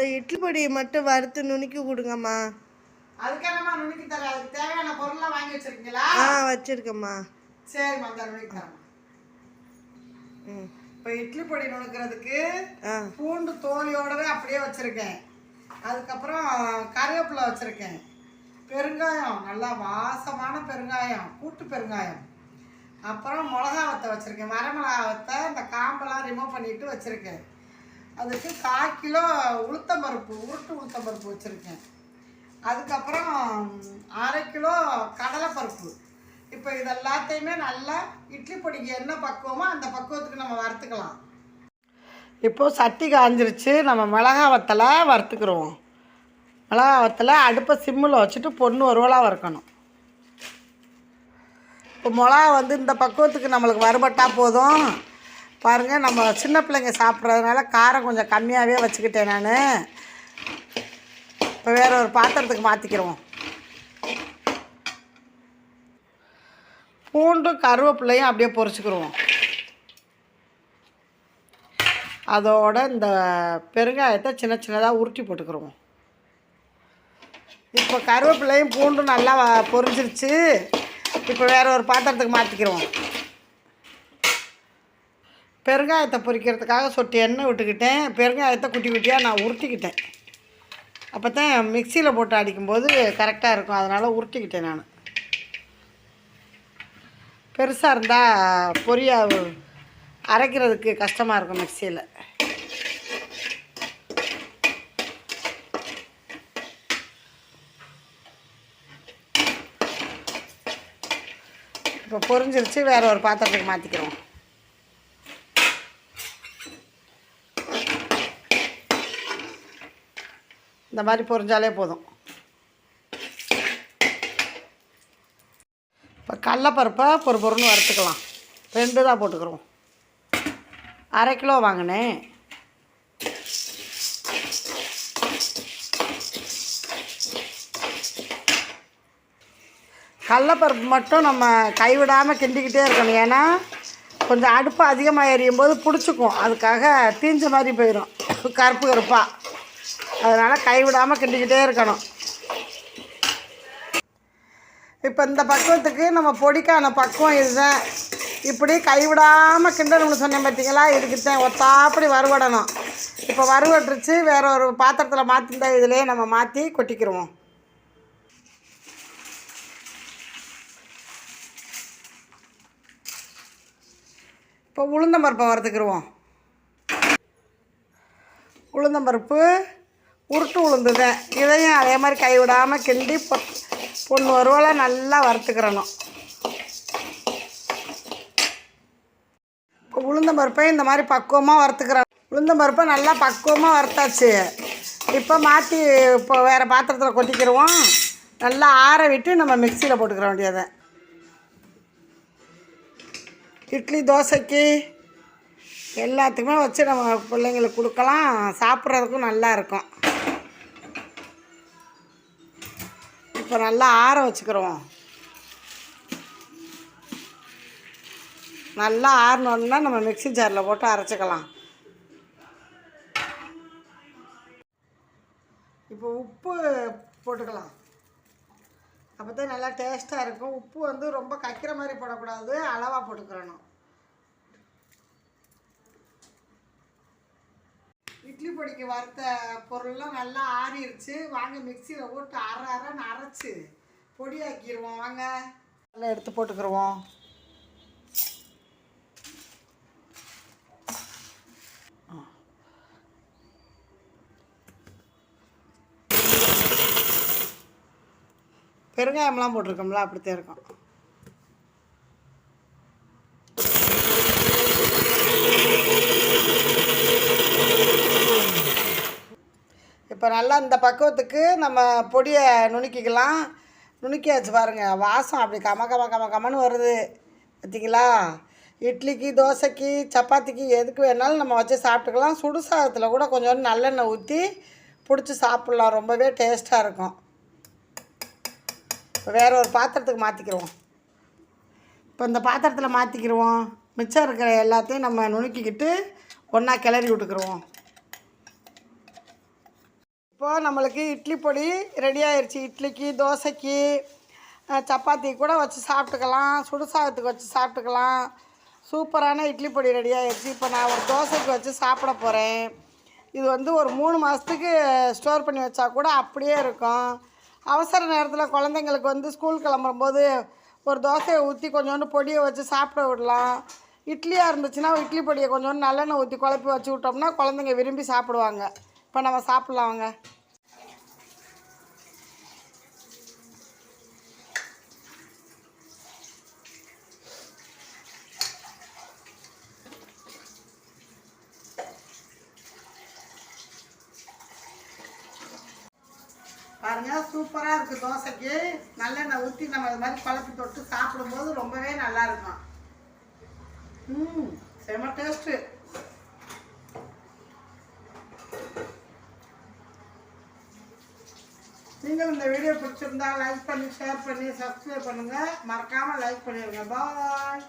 இந்த இட்லி பொடியை மட்டும் வறுத்து நுணுக்கி கொடுங்கம்மா. அதுக்கேனம்மா நுணுக்கி தரேன். அதுக்கு தேவையான பொருள்லாம் வாங்கி வச்சிருக்கீங்களா? வச்சிருக்கேம்மா. சரிம்மா, அந்த நுணுக்கி தரேன். இப்போ இட்லி பொடி நுணுக்கிறதுக்கு பூண்டு தோலியோடவே அப்படியே வச்சுருக்கேன். அதுக்கப்புறம் கருவேப்பிலை வச்சுருக்கேன். பெருங்காயம், நல்லா வாசமான பெருங்காயம், கூட்டு பெருங்காயம். அப்புறம் மிளகா வத்தை வச்சுருக்கேன். வரமிளகா வத்தை இந்த காம்பெல்லாம் ரிமூவ் பண்ணிவிட்டு வச்சுருக்கேன். அதுக்கு 1/4 கிலோ உளுத்தம்பருப்பு, உருட்டு உளுத்தம்பருப்பு வச்சுருக்கேன். அதுக்கப்புறம் 1/2 கிலோ கடலைப்பருப்பு. இப்போ இதெல்லாத்தையுமே நல்லா இட்லி பொடிக்கு என்ன பக்குவமோ அந்த பக்குவத்துக்கு நம்ம வறுத்துக்கலாம். இப்போது சட்டி காஞ்சிருச்சு. நம்ம மிளகா வத்தலை வறுத்துக்கிறோம். மிளகா வத்தலை அடுப்பை சிம்மில் வச்சுட்டு பொண்ணு ஒருவலாக வறுக்கணும். இப்போ மிளகா இந்த பக்குவத்துக்கு நம்மளுக்கு வறுபட்டால் போதும். பாருங்கள், நம்ம சின்ன பிள்ளைங்க சாப்பிட்றதுனால காரம் கொஞ்சம் கம்மியாகவே வச்சுக்கிட்டேன் நான். இப்போ வேறு ஒரு பாத்திரத்துக்கு மாற்றிக்கிறோம். பூண்டும் கருவேப்பிலையும் அப்படியே பொரிச்சுக்கிடுவோம். அதோட இந்த பெருங்காயத்தை சின்ன சின்னதாக உருட்டி போட்டுக்கிடுவோம். இப்போ கருவேப்பிலையும் பூண்டும் நல்லா பொரிஞ்சிருச்சு. இப்போ வேறு ஒரு பாத்திரத்துக்கு மாற்றிக்கிறோம். பெருங்காயத்தை பொரிக்கிறதுக்காக சொட்டு எண்ணெய் விட்டுக்கிட்டேன். பெருங்காயத்தை குட்டி குட்டியாக நான் உருட்டிக்கிட்டேன். அப்போ தான் மிக்சியில் போட்டு அடிக்கும்போது கரெக்டாக இருக்கும். அதனால் உருட்டிக்கிட்டேன் நான். பெருசாக இருந்தால் பொரியா அரைக்கிறதுக்கு கஷ்டமாக இருக்கும் மிக்சியில். இப்போ பொரிஞ்சிருச்சு. வேறு ஒரு பாத்திரத்துக்கு மாற்றிக்கிறோம். இந்த மாதிரி பொரிஞ்சாலே போதும். இப்போ கடலப்பருப்பை பொறுன்னு வறுத்துக்கலாம். 2 தான் போட்டுக்கிறோம். 1/2 கிலோ வாங்கினேன். கடலப்பருப்பு மட்டும் நம்ம கைவிடாமல் கிண்டிக்கிட்டே இருக்கணும். ஏன்னா கொஞ்சம் அடுப்பு அதிகமாக எரியும் போது பிடிச்சிக்கும். அதுக்காக தீஞ்ச மாதிரி போயிடும் கருப்பு கருப்பாக. அதனால் கைவிடாமல் கிண்டிக்கிட்டே இருக்கணும். இப்போ இந்த பக்குவத்துக்கு நம்ம பொடிக்கான பக்குவம் இதுதான். இப்படி கைவிடாமல் கிண்டணும்னு சொன்னேன் பார்த்தீங்களா? இதுக்குத்தான் ஒத்தாப்படி வறுவடணும். இப்போ வறுவட்டுருச்சு. வேறு ஒரு பாத்திரத்தில் மாற்றிருந்தா இதிலே நம்ம மாற்றி கொட்டிக்கிடுவோம். இப்போ உளுந்தம்பருப்பை வறுத்துக்கிடுவோம். உளுந்தம்பருப்பு உருட்டு உளுந்துதான். இதையும் அதே மாதிரி கைவிடாமல் கிண்டி பொண்ணு ஒருவலை நல்லா வறுத்துக்கிறணும். இப்போ உளுந்தம்பருப்பை இந்த மாதிரி பக்குவமாக வறுத்துக்கிறோம். உளுந்தம்பருப்பை நல்லா பக்குவமாக வறுத்தாச்சு. இப்போ மாற்றி இப்போ வேறு பாத்திரத்தில் கொட்டிக்கிடுவோம். நல்லா ஆற விட்டு நம்ம மிக்சியில் போட்டுக்கிற வேண்டியதை. இட்லி தோசைக்கு எல்லாத்துக்குமே வச்சு நம்ம பிள்ளைங்களுக்கு கொடுக்கலாம். சாப்பிட்றதுக்கும் நல்லா இருக்கும். இப்போ நல்லா ஆற வச்சுக்கிறோம். நல்லா ஆறினோன்னா நம்ம மிக்ஸி ஜாரில் போட்டு அரைச்சிக்கலாம். இப்போ உப்பு போட்டுக்கலாம். அப்போ தான் நல்லா டேஸ்ட்டாக இருக்கும். உப்பு ரொம்ப கக்கிற மாதிரி போடக்கூடாது, அளவாக போட்டுக்கிறணும். இட்லி பொடிக்கு வறுத்த பொருள்லாம் நல்லா ஆறிடுச்சு. வாங்க மிக்சியில் போட்டு அரைன்னு அரைச்சி பொடியாக்கிடுவோம். வாங்க நல்லா எடுத்து போட்டுக்கிடுவோம். பெருங்காயம்லாம் போட்டிருக்கோம்ல, அப்படித்தான் இருக்கும். இப்போ நல்லா இந்த பக்குவத்துக்கு நம்ம பொடியை நுணுக்கிக்கலாம். நுணுக்கியாச்சு பாருங்கள். வாசம் அப்படி கமன்னு வருது பார்த்திங்களா? இட்லிக்கு, தோசைக்கு, சப்பாத்திக்கு எதுக்கு வேணாலும் நம்ம வச்சு சாப்பிட்டுக்கலாம். சுடு சாதத்தில் கூட கொஞ்சம் நல்லெண்ணெய் ஊற்றி பிடிச்சி சாப்பிட்லாம். ரொம்பவே டேஸ்ட்டாக இருக்கும். இப்போ வேறு ஒரு பாத்திரத்துக்கு மாற்றிக்கிடுவோம். இப்போ இந்த பாத்திரத்தில் மாற்றிக்கிடுவோம். மிச்சம் இருக்கிற எல்லாத்தையும் நம்ம நுணுக்கிக்கிட்டு ஒன்றா கிளறி விட்டுக்கிடுவோம். இப்போது நம்மளுக்கு இட்லி பொடி ரெடி ஆயிடுச்சு. இட்லிக்கு, தோசைக்கு, சப்பாத்தி கூட வச்சு சாப்பிட்டுக்கலாம், சுடுசாதத்துக்கு வச்சு சாப்பிட்டுக்கலாம். சூப்பரான இட்லி பொடி ரெடி ஆயிடுச்சு. இப்போ நான் ஒரு தோசைக்கு வச்சு சாப்பிட போகிறேன். இது வந்து ஒரு 3 மாதத்துக்கு ஸ்டோர் பண்ணி வச்சா கூட அப்படியே இருக்கும். அவசர நேரத்தில் குழந்தைங்களுக்கு வந்து ஸ்கூல் கிளம்பும்போது ஒரு தோசையை ஊற்றி கொஞ்சோண்டு பொடியை வச்சு சாப்பிட விடலாம். இட்லியாக இருந்துச்சுன்னா இட்லி பொடியை கொஞ்சோண்டு நல்லெண்ணெய் ஊற்றி குழப்பி வச்சு விட்டோம்னா குழந்தைங்க விரும்பி சாப்பிடுவாங்க. இப்போ நம்ம சாப்பிட்லாம் வாங்க. பாருங்கள், சூப்பராக இருக்குது. தோசைக்கு நல்லெண்ணெய் ஊற்றி நம்ம இது மாதிரி குழப்பி தொட்டு சாப்பிடும்போது ரொம்பவே நல்லா இருக்கும். செம டேஸ்ட்டு. நீங்கள் இந்த வீடியோ பிடிச்சிருந்தா லைக் பண்ணி, ஷேர் பண்ணி, சப்ஸ்கிரைப் பண்ணுங்கள். மறக்காமல் லைக் பண்ணிடுங்க. பாய்.